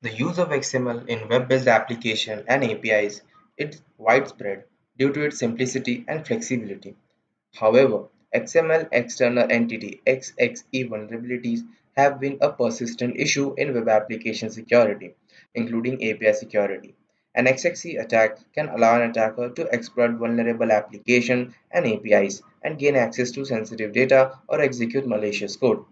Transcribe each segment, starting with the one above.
The use of XML in web-based application and APIs is widespread due to its simplicity and flexibility. However, XML External Entity (XXE) vulnerabilities have been a persistent issue in web application security, including API security. An XXE attack can allow an attacker to exploit vulnerable application and APIs and gain access to sensitive data or execute malicious code.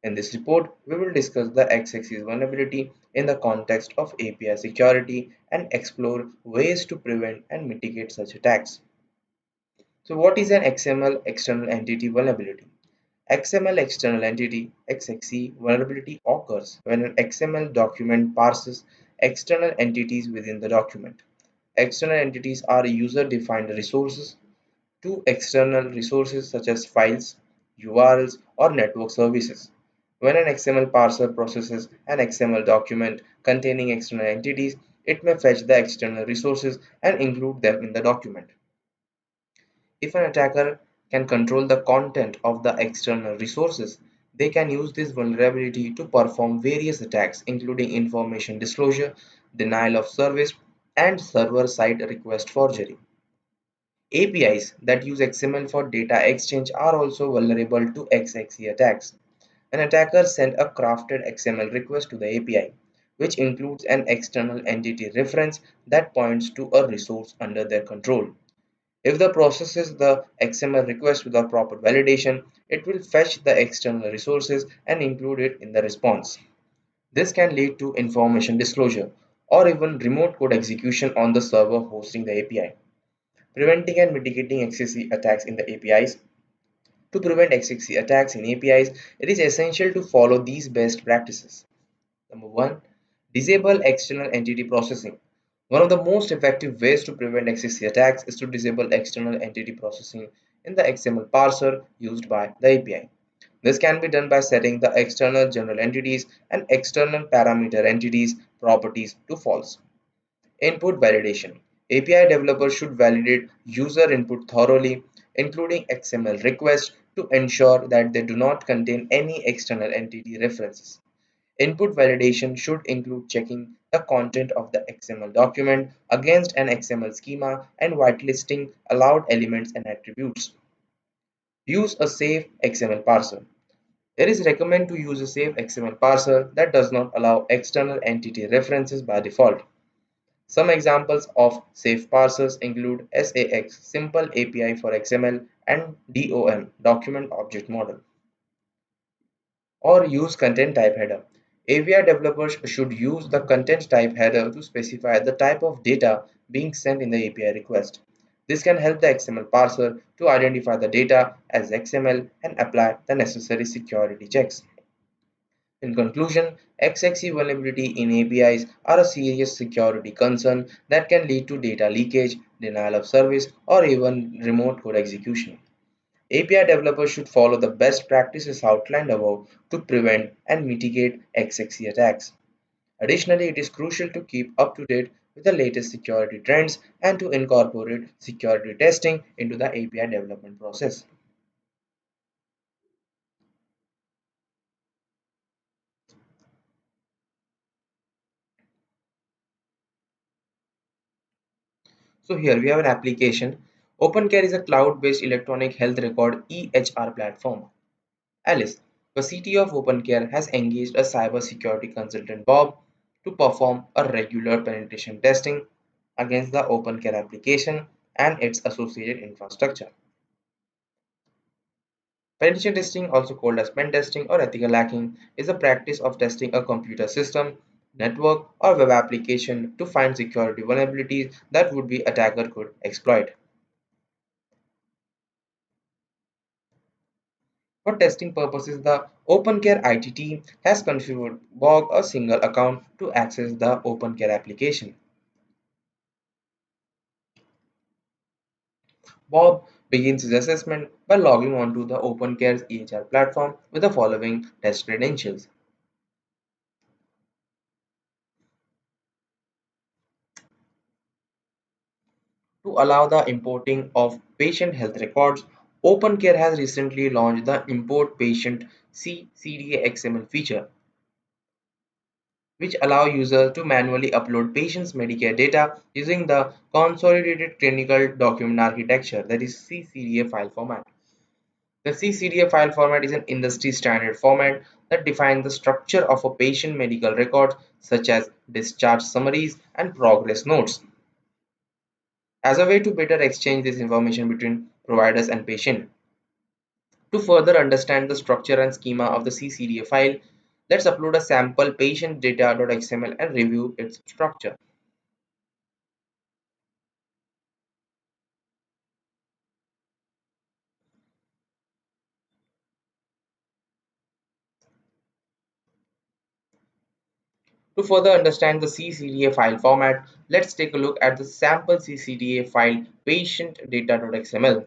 In this report, we will discuss the XX's vulnerability in the context of API security and explore ways to prevent and mitigate such attacks. So, what is an XML external entity vulnerability? XML external entity (XXE) vulnerability occurs when an XML document parses external entities within the document. External entities are user-defined resources to external resources such as files, URLs, or network services. When an XML parser processes an XML document containing external entities, it may fetch the external resources and include them in the document. If an attacker can control the content of the external resources, they can use this vulnerability to perform various attacks, including information disclosure, denial of service, and server side request forgery. APIs that use XML for data exchange are also vulnerable to XXE attacks. An attacker sends a crafted XML request to the API, which includes an external entity reference that points to a resource under their control. If the processes the XML request without proper validation, it will fetch the external resources and include it in the response. This can lead to information disclosure or even remote code execution on the server hosting the API. Preventing and mitigating XXE attacks in the APIs. To prevent XXE attacks in APIs, it is essential to follow these best practices. Number one, disable external entity processing. One of the most effective ways to prevent XXE attacks is to disable external entity processing in the XML parser used by the API. This can be done by setting the external general entities and external parameter entities properties to false. Input validation. API developers should validate user input thoroughly, including XML requests, to ensure that they do not contain any external entity references. Input validation should include checking the content of the XML document against an XML schema and whitelisting allowed elements and attributes. Use a safe XML parser. It is recommended to use a safe XML parser that does not allow external entity references by default. Some examples of safe parsers include SAX, Simple API for XML, and DOM, Document Object Model, or use content type header. API developers should use the content type header to specify the type of data being sent in the API request. This can help the XML parser to identify the data as XML and apply the necessary security checks. In conclusion, XXE vulnerability in APIs are a serious security concern that can lead to data leakage, denial of service, or even remote code execution. API developers should follow the best practices outlined above to prevent and mitigate XXE attacks. Additionally, it is crucial to keep up to date with the latest security trends and to incorporate security testing into the API development process. So here we have an application. OpenCare is a cloud-based electronic health record EHR platform. Alice, the CTO of OpenCare, has engaged a cybersecurity consultant, Bob, to perform a regular penetration testing against the OpenCare application and its associated infrastructure. Penetration testing, also called as pen testing or ethical hacking, is a practice of testing a computer system, network, or web application to find security vulnerabilities that would be attacker could exploit. For testing purposes, the OpenCare IT team has configured Bog a single account to access the OpenCare application. Bob begins his assessment by logging onto the OpenCare's EHR platform with the following test credentials. To allow the importing of patient health records, OpenCare has recently launched the Import Patient CDA XML feature, which allow users to manually upload patients' Medicare data using the Consolidated Clinical Document Architecture, that is CCDA file format. The CCDA file format is an industry standard format that defines the structure of a patient medical record, such as discharge summaries and progress notes, as a way to better exchange this information between providers and patient. To further understand the structure and schema of the CCDA file, let's upload a sample patient data.xml and review its structure. To further understand the CCDA file format, let's take a look at the sample CCDA file patient data.xml.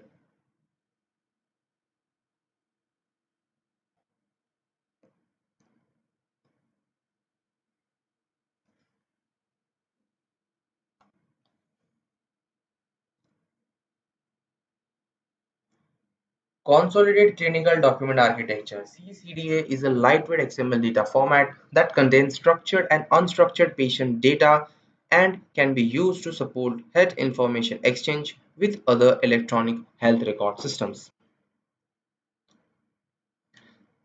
Consolidated Clinical Document Architecture (CCDA) is a lightweight XML data format that contains structured and unstructured patient data and can be used to support health information exchange with other electronic health record systems.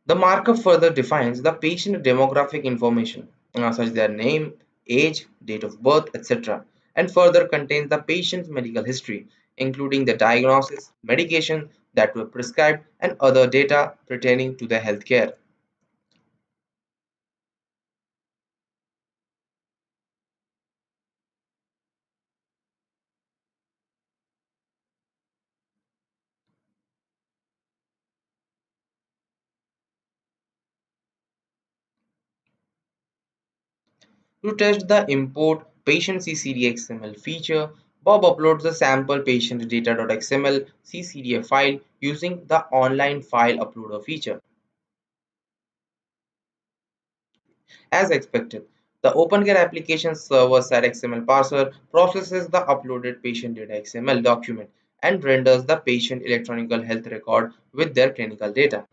The markup further defines the patient demographic information, such as their name, age, date of birth, etc., and further contains the patient's medical history, including the diagnosis, medication that were prescribed, and other data pertaining to their healthcare. To test the import patient CCD XML feature, Bob uploads the sample patient data.xml CCDA file using the online file uploader feature. As expected, the OpenCare application server-side XML parser processes the uploaded patient data XML document and renders the patient electronic health record with their clinical data.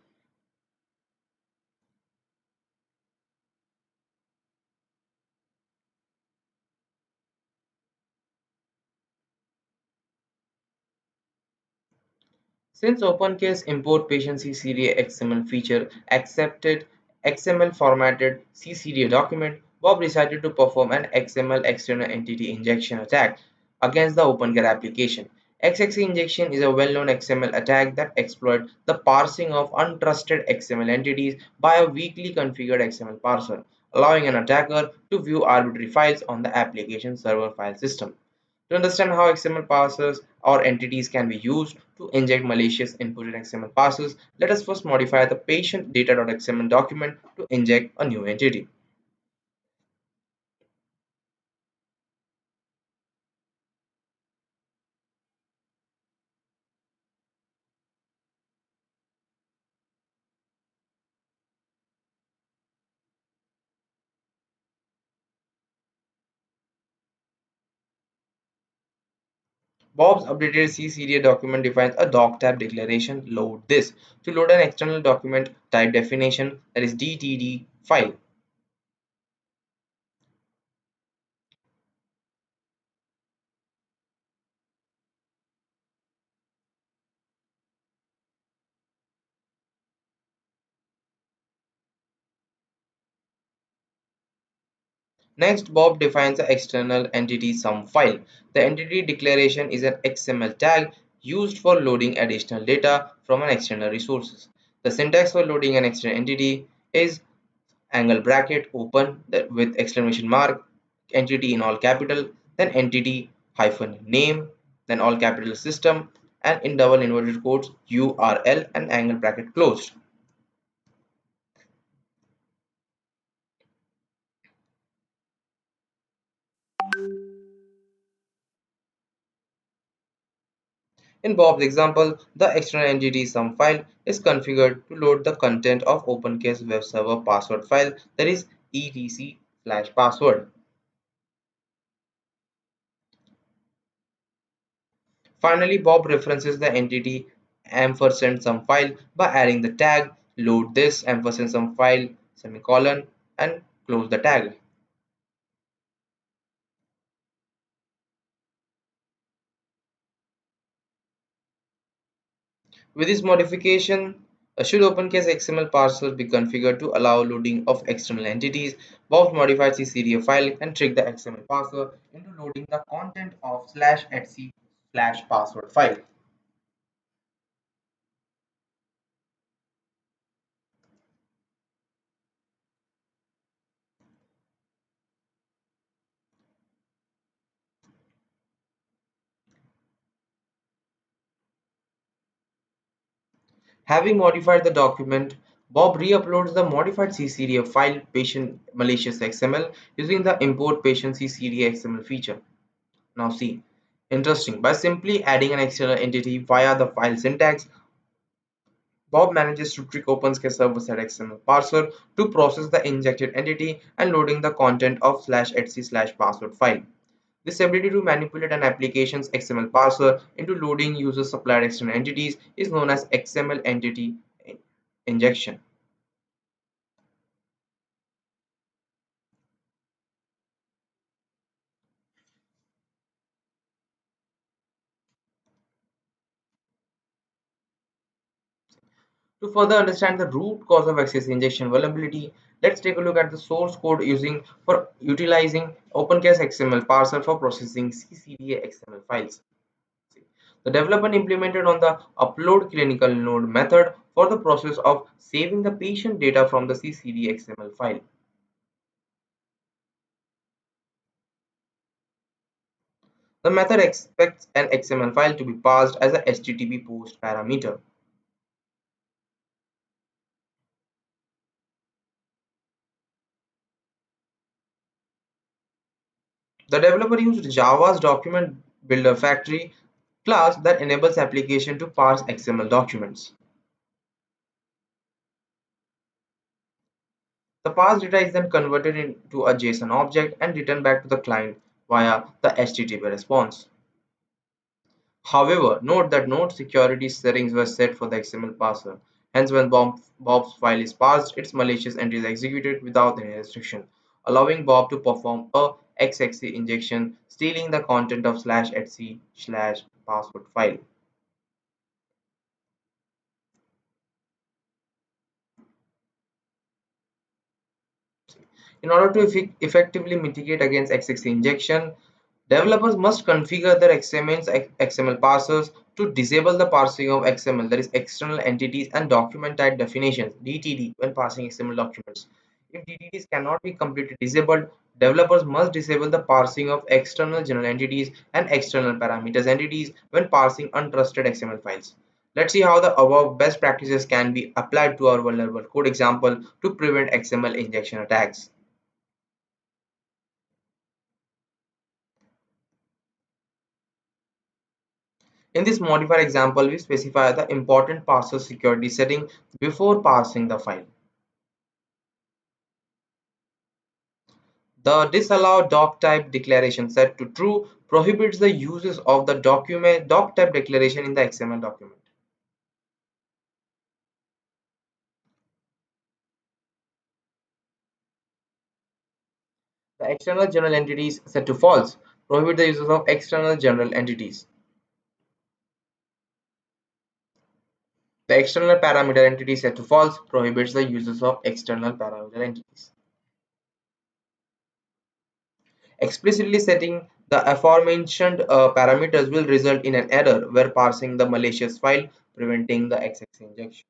Since OpenCare's import patient CCDA XML feature accepted XML formatted CCDA document, Bob decided to perform an XML external entity injection attack against the OpenCare application. XXE injection is a well-known XML attack that exploits the parsing of untrusted XML entities by a weakly configured XML parser, allowing an attacker to view arbitrary files on the application server file system. To understand how XML parsers or entities can be used to inject malicious input in XML parsers, let us first modify the patient data.xml document to inject a new entity. Bob's updated CCDA document defines a doc tab declaration load this to load an external document type definition, that is DTD file. Next, Bob defines the external entity sum file. The entity declaration is an XML tag used for loading additional data from an external resources. The syntax for loading an external entity is angle bracket open with exclamation mark, entity in all capital, then entity hyphen name, then all capital system, and in double inverted quotes URL and angle bracket closed. In Bob's example, the external entity sum file is configured to load the content of OpenCase web server password file, that is etc/password. Finally, Bob references the entity ampersand sum file by adding the tag load this ampersand sum file semicolon and close the tag. With this modification, should OpenCase XML parser be configured to allow loading of external entities, Bob modified CCDA file and trick the XML parser into loading the content of /etc slash password file. Having modified the document, Bob re-uploads the modified CCDA file patient malicious XML using the import patient CCDA XML feature. Now see, interesting, by simply adding an external entity via the file syntax, Bob manages to trick OpenSCAPE server-side XML parser to process the injected entity and loading the content of /etc slash password file. This ability to manipulate an application's XML parser into loading user-supplied external entities is known as XML entity injection. To further understand the root cause of access injection vulnerability, let's take a look at the source code using for utilizing OpenCase XML parser for processing CCDA XML files. The developer implemented on the upload clinical node method for the process of saving the patient data from the CCD XML file. The method expects an XML file to be passed as a HTTP post parameter. The developer used Java's document builder factory class that enables application to parse XML documents. The parsed data is then converted into a JSON object and returned back to the client via the HTTP response. However, note that no security settings were set for the XML parser. Hence, when Bob's file is parsed, its malicious entry is executed without any restriction, allowing Bob to perform a XXC injection, stealing the content of /etc slash password file. In order to effectively mitigate against XXC injection, developers must configure their XML parsers to disable the parsing of XML, that is external entities and document type definitions (DTD) when parsing XML documents. If DTDs cannot be completely disabled, developers must disable the parsing of external general entities and external parameters entities when parsing untrusted XML files. Let's see how the above best practices can be applied to our vulnerable code example to prevent XML injection attacks. In this modified example, we specify the important parser security setting before parsing the file. The disallow doc type declaration set to true prohibits the uses of the doc type declaration in the XML document. The external general entities set to false prohibit the uses of external general entities. The external parameter entity set to false prohibits the uses of external parameter entities. Explicitly setting the aforementioned parameters will result in an error where parsing the malicious file, preventing the XXC injection.